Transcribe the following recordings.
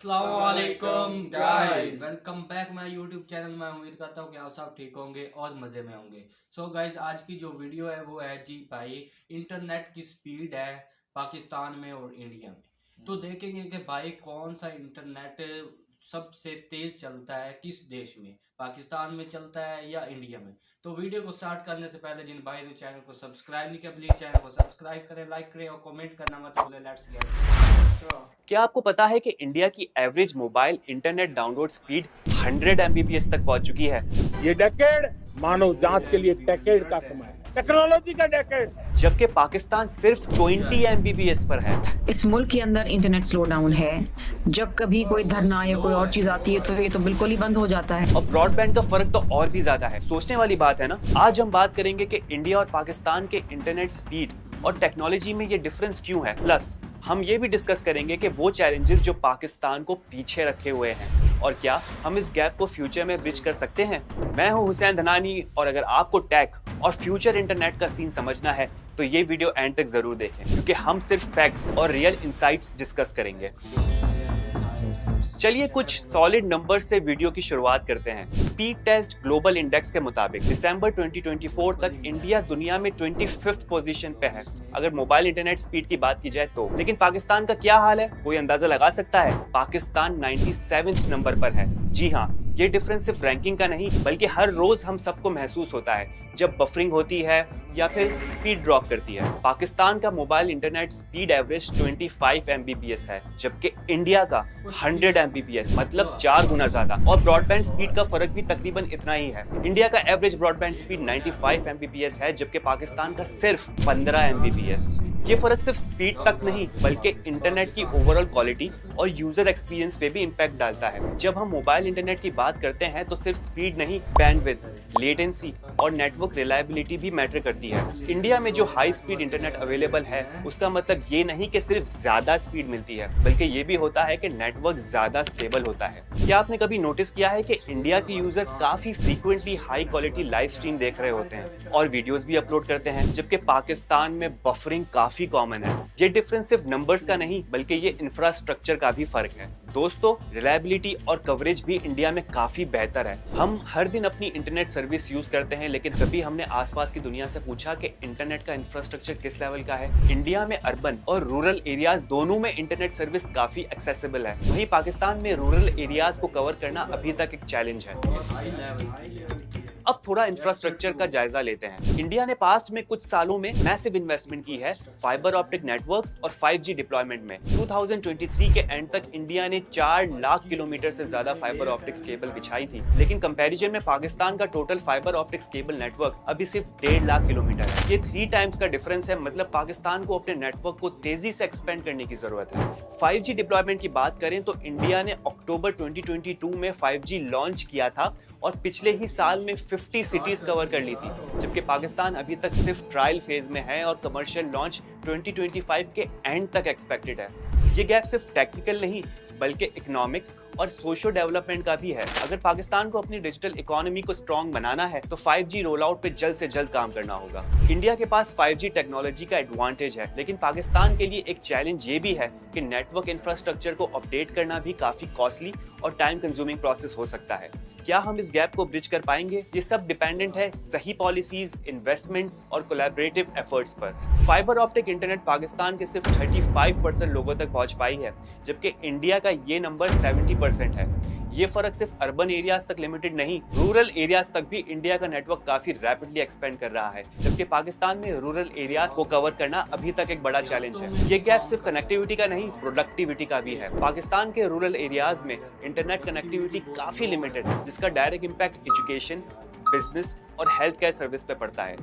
अस्सलामुअलैकुम guys, welcome back my YouTube channel. मैं उम्मीद करता हूँ कि आप सब ठीक होंगे और मज़े में होंगे। सो गाइस, आज की जो वीडियो है वो है जी भाई, इंटरनेट की स्पीड है पाकिस्तान में और इंडिया में। तो देखेंगे कि भाई कौन सा इंटरनेट सबसे तेज चलता है, किस देश में, पाकिस्तान में चलता है या इंडिया में। तो वीडियो को स्टार्ट करने से पहले जिन भाई ने चैनल को सब्सक्राइब नहीं किया, प्लीज चैनल को सब्सक्राइब करें, लाइक करें और कमेंट करना मत भूलें। Let's get. क्या आपको पता है कि इंडिया की average mobile internet download speed 100 Mbps तक पहुंच चुकी है? ये डेकेड मानव जात के लिए डेकेड का समय है, टेक्नोलॉजी का डेकेड। जबकि पाकिस्तान सिर्फ 20 Mbps पर है। इस मुल्क के अंदर इंटरनेट स्लो डाउन है। जब कभी कोई धरना या कोई और चीज आती है तो ये तो बिल्कुल ही बंद हो जाता है। और ब्रॉडबैंड का फर्क तो और भी ज्यादा है। सोचने वाली बात है ना। आज हम बात करेंगे कि इंडिया और पाकिस्तान के इंटरनेट स्पीड और टेक्नोलॉजी में ये डिफरेंस क्यों है। प्लस हम ये भी डिस्कस करेंगे कि वो चैलेंजेस जो पाकिस्तान को पीछे रखे हुए हैं और क्या हम इस गैप को फ्यूचर में ब्रिज कर सकते हैं। मैं हूं हुसैन धनानी और अगर आपको टेक और फ्यूचर इंटरनेट का सीन समझना है तो ये वीडियो एंड तक जरूर देखें, क्योंकि हम सिर्फ फैक्ट्स और रियल इंसाइट्स डिस्कस करेंगे। चलिए कुछ सॉलिड नंबर्स से वीडियो की शुरुआत करते हैं। स्पीड टेस्ट ग्लोबल इंडेक्स के मुताबिक दिसंबर 2024 तक इंडिया दुनिया में 25th पोजीशन पे है, अगर मोबाइल इंटरनेट स्पीड की बात की जाए तो। लेकिन पाकिस्तान का क्या हाल है, कोई अंदाजा लगा सकता है? पाकिस्तान 97वें नंबर पर है। जी हाँ, ये डिफरेंस सिर्फ रैंकिंग का नहीं बल्कि हर रोज हम सबको महसूस होता है जब बफरिंग होती है या फिर स्पीड ड्रॉप करती है। पाकिस्तान का mobile internet speed average 25 Mbps है, जबकि इंडिया का 100 Mbps, मतलब 4 गुना ज्यादा। और ब्रॉडबैंड स्पीड का फर्क भी तकरीबन इतना ही है। इंडिया का एवरेज ब्रॉडबैंड स्पीड 95 Mbps है, जबकि पाकिस्तान का सिर्फ 15 Mbps। ये फर्क सिर्फ स्पीड तक नहीं बल्कि इंटरनेट की ओवरऑल क्वालिटी और यूजर एक्सपीरियंस पे भी इम्पैक्ट डालता है। जब हम मोबाइल इंटरनेट की बात करते हैं तो सिर्फ स्पीड नहीं, बैंडविड्थ, लेटेंसी और नेटवर्क रिलायबिलिटी भी मैटर करती है। इंडिया में जो हाई स्पीड इंटरनेट अवेलेबल है उसका मतलब ये नहीं कि सिर्फ ज्यादा स्पीड मिलती है, बल्कि ये भी होता है कि नेटवर्क ज्यादा स्टेबल होता है। क्या आपने कभी नोटिस किया है कि इंडिया के यूजर काफी frequently high quality live stream देख रहे होते हैं और वीडियोस भी अपलोड करते हैं, जबकि पाकिस्तान में बफरिंग काफी कॉमन है। ये डिफरेंस सिर्फ नंबर्स का नहीं बल्कि ये इंफ्रास्ट्रक्चर का भी फर्क है। दोस्तों, रिलायबिलिटी और कवरेज भी इंडिया में काफी बेहतर है। हम हर दिन अपनी इंटरनेट सर्विस यूज करते हैं, लेकिन कभी हमने आसपास की दुनिया से पूछा कि इंटरनेट का इंफ्रास्ट्रक्चर किस लेवल का है। इंडिया में अर्बन और रूरल एरियाज दोनों में इंटरनेट सर्विस काफी एक्सेसिबल है, वहीं पाकिस्तान में रूरल एरियाज को कवर करना अभी तक एक चैलेंज है। अब थोड़ा इंफ्रास्ट्रक्चर का जायजा लेते हैं। इंडिया ने पास्ट में कुछ सालों में मैसिव इन्वेस्टमेंट की है फाइबर ऑप्टिक नेटवर्क्स और 5G डिप्लॉयमेंट में। 2023 के एंड तक इंडिया ने 4 लाख किलोमीटर से ज्यादा फाइबर ऑप्टिक्स केबल बिछाई थी, लेकिन कंपैरिजन में पाकिस्तान का total fibre optics cable network अभी सिर्फ 1.5 लाख किलोमीटर है। ये 3 टाइम्स का डिफरेंस है, मतलब पाकिस्तान को अपने नेटवर्क को तेजी से एक्सपेंड करने की जरूरत है। 5G डिप्लॉयमेंट की बात करें तो इंडिया ने अक्टूबर 2022 में 5G लॉन्च किया था और पिछले ही साल में 50 सिटीज कवर कर ली थी, जबकि पाकिस्तान अभी तक सिर्फ ट्रायल फेज में है और कमर्शियल लॉन्च 2025 के एंड तक एक्सपेक्टेड है। ये गैप सिर्फ टेक्निकल नहीं बल्कि इकोनॉमिक और सोशल डेवलपमेंट का भी है। अगर पाकिस्तान को अपनी डिजिटल इकोनॉमी को स्ट्रॉन्ग बनाना है तो 5G रोल आउट पे जल्द से जल्द काम करना होगा। इंडिया के पास 5G टेक्नोलॉजी का एडवांटेज है, लेकिन पाकिस्तान के लिए एक चैलेंज ये भी है कि नेटवर्क इंफ्रास्ट्रक्चर को अपडेट करना भी काफी कॉस्टली और टाइम कंज्यूमिंग प्रोसेस हो सकता है। क्या हम इस गैप को ब्रिज कर पाएंगे? ये सब डिपेंडेंट है सही पॉलिसीज, इन्वेस्टमेंट और कोलैबोरेटिव एफर्ट्स पर। फाइबर ऑप्टिक इंटरनेट पाकिस्तान के सिर्फ 35% लोगों तक पहुंच पाई है, जबकि इंडिया का ये नंबर 70% है। ये फर्क सिर्फ अर्बन एरियाज तक लिमिटेड नहीं, रूरल एरियाज तक भी इंडिया का नेटवर्क काफी रैपिडली एक्सपेंड कर रहा है, जबकि पाकिस्तान में रूरल एरियाज को कवर करना अभी तक एक बड़ा चैलेंज है। ये गैप सिर्फ कनेक्टिविटी का नहीं, प्रोडक्टिविटी का भी है। पाकिस्तान के रूरल एरियाज में इंटरनेट कनेक्टिविटी काफी लिमिटेड है, जिसका डायरेक्ट इम्पैक्ट एजुकेशन, बिजनेस और हेल्थ केयर सर्विस पे पड़ता है।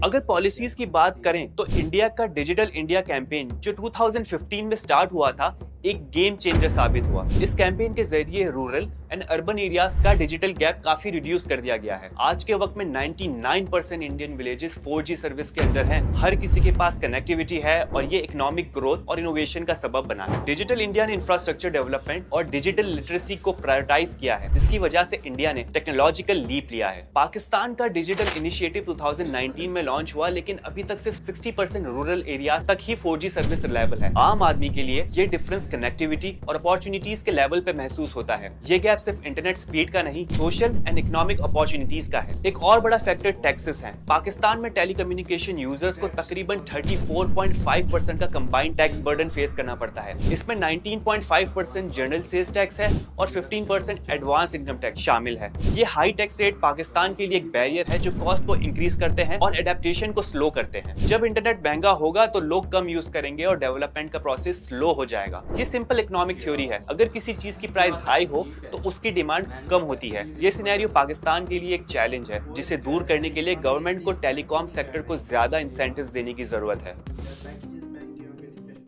अगर पॉलिसीज की बात करें तो इंडिया का डिजिटल इंडिया कैंपेन जो 2015 में स्टार्ट हुआ था एक गेम चेंजर साबित हुआ। इस कैंपेन के जरिए रूरल एंड अर्बन एरियाज का डिजिटल गैप काफी रिड्यूस कर दिया गया है। आज के वक्त में 99% इंडियन विलेजेस 4G सर्विस के अंदर हैं। हर किसी के पास कनेक्टिविटी है और ये इकोनॉमिक ग्रोथ और इनोवेशन का सबब बना है। डिजिटल इंडिया ने इंफ्रास्ट्रक्चर डेवलपमेंट और डिजिटल लिटरेसी को प्रायोरिटाइज किया है, जिसकी वजह से इंडिया ने टेक्नोलॉजिकल लीप लिया है। पाकिस्तान का डिजिटल इनिशिएटिव 2019 में लॉन्च हुआ, लेकिन अभी तक सिर्फ 60% रूरल एरियाज तक ही 4G सर्विस रिलायबल है। आम आदमी के लिए ये डिफरेंस कनेक्टिविटी और अपॉर्चुनिटीज के लेवल पे महसूस होता है। ये गैप सिर्फ इंटरनेट स्पीड का नहीं, सोशल एंड इकोनॉमिक अपॉर्चुनिटीज का है। एक और बड़ा फैक्टर टैक्सेस है। पाकिस्तान में टेलीकम्युनिकेशन यूजर्स को तकरीबन 34.5% का कंबाइंड टैक्स बर्डन फेस करना पड़ता है। इसमें 19.5% जनरल सेल्स टैक्स है और 15% एडवांस इनकम टैक्स शामिल है। ये हाई टैक्स रेट पाकिस्तान के लिए एक बैरियर है जो कॉस्ट को इंक्रीज करते हैं और एडेप्टेशन को स्लो करते हैं। जब इंटरनेट महंगा होगा तो लोग कम यूज करेंगे और डेवलपमेंट का प्रोसेस स्लो हो जाएगा। ये सिंपल इकोनॉमिक थ्योरी है। अगर किसी चीज की प्राइस हाई हो तो उसकी डिमांड कम होती है। ये सिनेरियो पाकिस्तान के लिए एक चैलेंज है, जिसे दूर करने के लिए गवर्नमेंट को टेलीकॉम सेक्टर को ज्यादा इंसेंटिव्स देने की जरूरत है।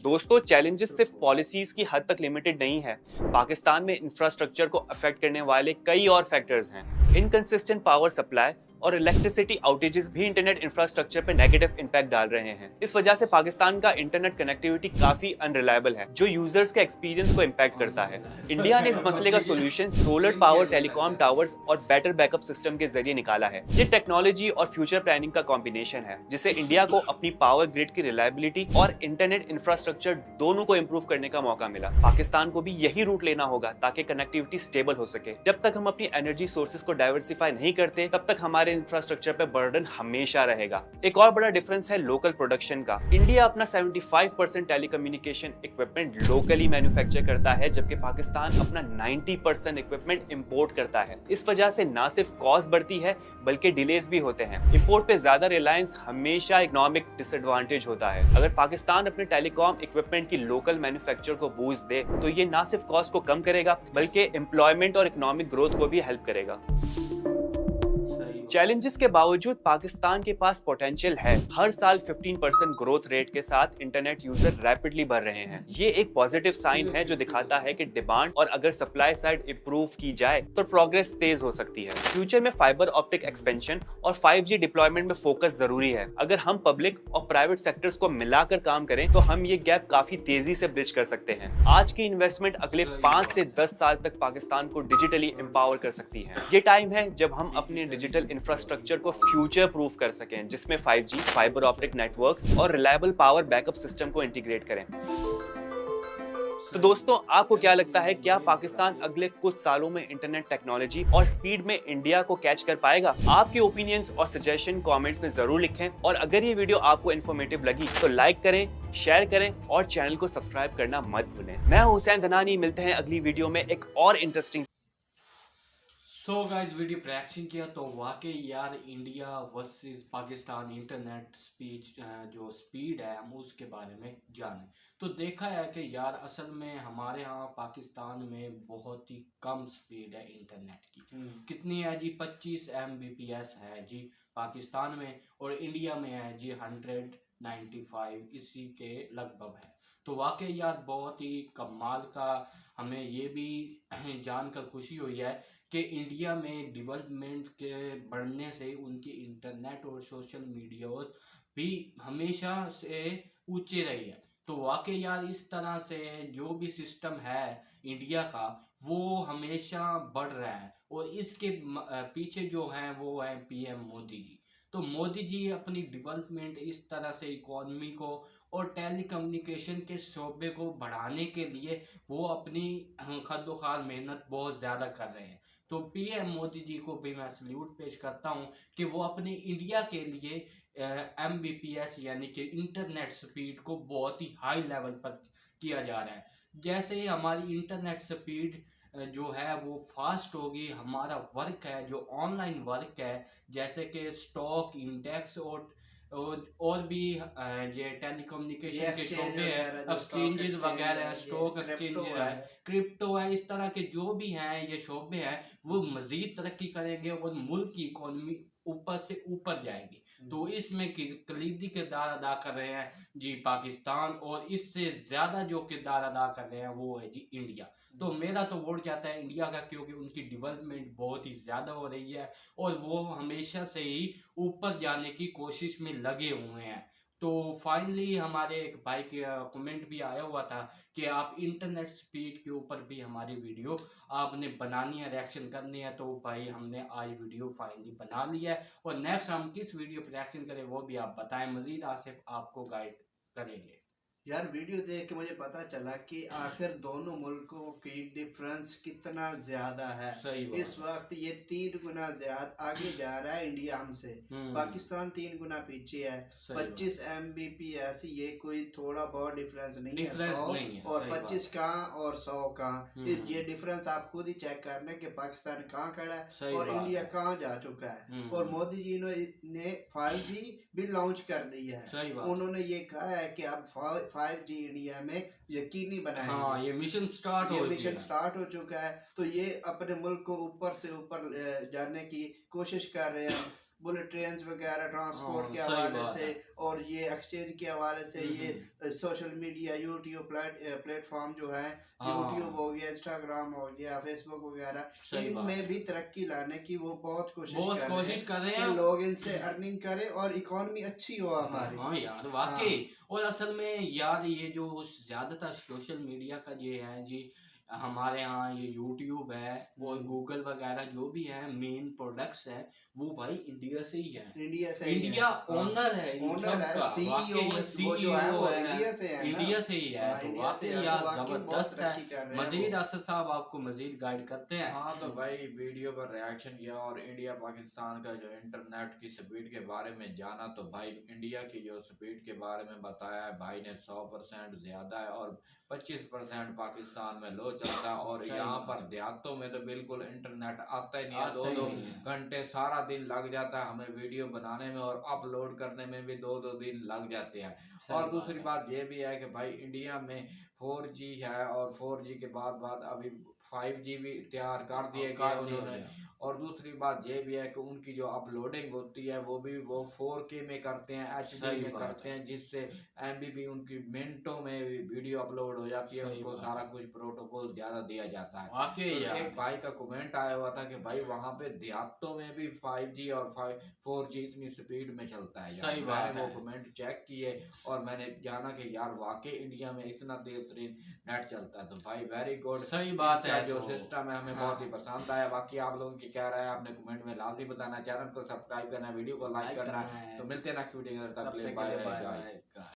दोस्तों, चैलेंजेस सिर्फ पॉलिसीज की हद तक लिमिटेड नहीं है। पाकिस्तान में इंफ्रास्ट्रक्चर को अफेक्ट करने वाले कई और फैक्टर्स हैं। इनकंसिस्टेंट पावर सप्लाई और इलेक्ट्रिसिटी आउटेजेस भी इंटरनेट इंफ्रास्ट्रक्चर पर नेगेटिव इंपैक्ट डाल रहे हैं। इस वजह से पाकिस्तान का इंटरनेट कनेक्टिविटी काफी अनरिलायबल है, जो यूजर्स के एक्सपीरियंस को इम्पैक्ट करता है। इंडिया ने इस मसले का solution solar power, telecom towers और बेटर बैकअप सिस्टम के जरिए निकाला है। ये टेक्नोलॉजी और फ्यूचर प्लानिंग का कॉम्बिनेशन है, जिसे इंडिया को अपनी पावर ग्रिड की रिलायबिलिटी और इंटरनेट इंफ्रास्ट्रक्चर दोनों को इम्प्रूव करने का मौका मिला। पाकिस्तान को भी यही रूट लेना होगा ताकि कनेक्टिविटी स्टेबल हो सके। जब तक हम अपनी एनर्जी सोर्सेज को डाइवर्सिफाई नहीं करते, तब तक हमारे इंफ्रास्ट्रक्चर पे बर्डन हमेशा रहेगा। एक और बड़ा डिफरेंस है लोकल प्रोडक्शन का। इंडिया अपना 75% टेलीकम्युनिकेशन इक्विपमेंट लोकली मैन्युफैक्चर करता है, जबकि पाकिस्तान अपना 90% इक्विपमेंट इंपोर्ट करता है। इस वजह से ना सिर्फ कॉस्ट बढ़ती है, बल्कि डिलेज भी होते हैं। इंपोर्ट पे ज्यादा रिलायंस हमेशा इकोनॉमिक डिसएडवांटेज होता है। अगर पाकिस्तान अपने टेलीकॉम इक्विपमेंट की लोकल मैन्युफैक्चर को बूस्ट दे, तो ये ना सिर्फ कॉस्ट को कम करेगा, बल्कि एम्प्लॉयमेंट और इकोनॉमिक ग्रोथ को भी हेल्प करेगा। चैलेंजेस के बावजूद पाकिस्तान के पास पोटेंशियल है। हर साल 15% ग्रोथ रेट के साथ इंटरनेट यूजर रैपिडली बढ़ रहे हैं। ये एक पॉजिटिव साइन है जो दिखाता है कि डिमांड और अगर सप्लाई साइड इंप्रूव की जाए तो प्रोग्रेस तेज हो सकती है। फ्यूचर में फाइबर ऑप्टिक एक्सपेंशन और 5G डिप्लॉयमेंट में फोकस जरूरी है। अगर हम पब्लिक और प्राइवेट सेक्टर्स को मिलाकर काम करें तो हम ये गैप काफी तेजी से ब्रिज कर सकते हैं। आज की इन्वेस्टमेंट अगले 5 से 10 साल तक पाकिस्तान को डिजिटली एम्पावर कर सकती है। ये टाइम है जब हम अपने डिजिटल इंफ्रास्ट्रक्चर को फ्यूचर प्रूफ कर सकें, जिसमें 5G, फाइबर ऑप्टिक नेटवर्क्स और रिलायबल पावर बैकअप सिस्टम को इंटीग्रेट करें। तो दोस्तों, आपको क्या लगता है, क्या पाकिस्तान अगले कुछ सालों में इंटरनेट टेक्नोलॉजी और स्पीड में इंडिया को कैच कर पाएगा? आपके ओपिनियंस और सजेशन कमेंट्स में जरूर लिखें, और अगर ये वीडियो आपको इन्फॉर्मेटिव लगी तो लाइक करें, शेयर करें और चैनल को सब्सक्राइब करना मत भूलें। मैं हुसैन धनानी, मिलते हैं अगली वीडियो में एक और इंटरेस्टिंग। सो गाइस, वीडियो पर रिएक्शन किया तो वाकई यार इंडिया वर्सेस पाकिस्तान इंटरनेट जो स्पीड है हम उसके बारे में जाने तो देखा है कि यार असल में हमारे यहाँ पाकिस्तान में बहुत ही कम स्पीड है इंटरनेट की। कितनी है जी? 25 Mbps है जी पाकिस्तान में, और इंडिया में है जी 195, इसी के लगभग है। तो वाकई यार बहुत ही कमाल का हमें ये भी जानकर खुशी हुई है कि इंडिया में डेवलपमेंट के बढ़ने से उनकी इंटरनेट और सोशल मीडियाज भी हमेशा से ऊंचे रही है। तो वाकई यार इस तरह से जो भी सिस्टम है इंडिया का वो हमेशा बढ़ रहा है, और इसके पीछे जो है वो है PM मोदी जी। तो मोदी जी अपनी डेवलपमेंट इस तरह से इकोनॉमी को और टेलीकम्युनिकेशन के शोबे को बढ़ाने के लिए वो अपनी खद्दोखार मेहनत बहुत ज़्यादा कर रहे हैं। तो PM मोदी जी को भी मैं सल्यूट पेश करता हूं कि वो अपने इंडिया के लिए Mbps यानी कि इंटरनेट स्पीड को बहुत ही हाई लेवल पर किया जा रहा है। जैसे हमारी इंटरनेट स्पीड जो है वो फास्ट होगी, हमारा वर्क है जो ऑनलाइन वर्क है, जैसे कि स्टॉक इंडेक्स और भी ये टेलीकम्युनिकेशन के शोबे हैं, एक्सचेंजेस वगैरह, स्टॉक एक्सचेंज है, क्रिप्टो है, इस तरह के जो भी हैं ये शोबे हैं वो मजीद तरक्की करेंगे और मुल्क की इकोनॉमी ऊपर से ऊपर जाएगी। तो इसमें कलीदी किरदार अदा कर रहे हैं जी पाकिस्तान, और इससे ज्यादा जो किरदार अदा कर रहे हैं वो है जी इंडिया। तो मेरा तो वोट जाता है इंडिया का, क्योंकि उनकी डेवलपमेंट बहुत ही ज्यादा हो रही है और वो हमेशा से ही ऊपर जाने की कोशिश में लगे हुए हैं। तो फाइनली हमारे एक भाई के कमेंट भी आया हुआ था कि आप इंटरनेट स्पीड के ऊपर भी हमारी वीडियो आपने बनानी है, रिएक्शन करनी है। तो भाई हमने आज वीडियो फाइनली बना लिया है, और नेक्स्ट हम किस वीडियो पर रिएक्शन करें वो भी आप बताएं। मजीद आसिफ आपको गाइड करेंगे। यार वीडियो देख के मुझे पता चला कि आखिर दोनों मुल्कों की डिफरेंस कितना ज्यादा है। सही बात। इस वक्त ये 3 गुना ज्यादा आगे जा रहा है इंडिया हमसे। पाकिस्तान 3 गुना पीछे है। 25 Mbps ये कोई थोड़ा बहुत डिफरेंस नहीं है। 100 और 25 का और 100 का ये डिफरेंस आप खुद ही चेक कर लें कि पाकिस्तान कहाँ खड़ा है और इंडिया कहाँ जा चुका है। और मोदी जी ने 5G भी लॉन्च कर दी है। उन्होंने ये कहा है कि अब 5G इंडिया में यकीनी बनाएंगे। हाँ, ये मिशन स्टार्ट हो चुका है। तो ये अपने मुल्क को ऊपर से ऊपर जाने की कोशिश कर रहे हैं। बुलेट ट्रेन वगैरह ट्रांसपोर्ट के हवाले से और ये एक्सचेंज के हवाले से, ये सोशल मीडिया यूट्यूब प्लेटफॉर्म जो है, यूट्यूब हो गया, इंस्टाग्राम हो गया, फेसबुक वगैरह, इनमें भी तरक्की लाने की वो बहुत कोशिश कर रहे हैं कि लोग इनसे अर्निंग करें और इकोनॉमी अच्छी हो हमारी। हाँ यार वाकई। और असल में यार ये जो ज्यादातर सोशल मीडिया का ये है जी, हमारे यहाँ ये यूट्यूब है और गूगल वगैरह जो भी है मेन प्रोडक्ट्स है वो भाई इंडिया से ही है। इंडिया ओनर है, इंडिया से ही है। तो वाकई यार जबरदस्त है। मजीद असद साहब आपको मजीद गाइड करते हैं। हाँ तो भाई वीडियो पर रिएक्शन किया और इंडिया पाकिस्तान का जो इंटरनेट की स्पीड के बारे में जाना, तो भाई इंडिया की जो स्पीड के बारे में बताया है भाई ने 100% ज्यादा है और 25% पाकिस्तान में लो चलता है। और यहाँ पर देहातों में तो बिल्कुल इंटरनेट आता ही नहीं है। 2-2 घंटे सारा दिन लग जाता है हमें वीडियो बनाने में, और अपलोड करने में भी 2-2 दिन लग जाते हैं। और दूसरी बात ये भी है कि भाई इंडिया में 4G है और 4G के बाद अभी 5G भी तैयार कर दिए गए उन्होंने। और दूसरी बात ये भी है कि उनकी जो अपलोडिंग होती है वो भी वो 4K में करते हैं, HD में करते हैं, जिससे MB उनकी मिनटों में वीडियो अपलोड हो जाती है। उनको सारा कुछ प्रोटोकॉल ज्यादा दिया जाता है। तो एक भाई का कमेंट आया हुआ था कि भाई वहाँ पे देहातों में भी 5G और 4G इतनी स्पीड में चलता है। सही बात है। वो कमेंट चेक किए और मैंने जाना कि यार वाकई इंडिया में इतना बेहतरीन नेट चलता है। तो भाई वेरी गुड, सही बात है। जो सिस्टम है हमें बहुत ही पसंद आया। बाकी आप लोगों की क्या राय है आपने कमेंट में लाजमी बताना। चैनल को सब्सक्राइब करना, वीडियो को लाइक करना। तो मिलते हैं नेक्स्ट वीडियो, तक के लिए बाय बाय।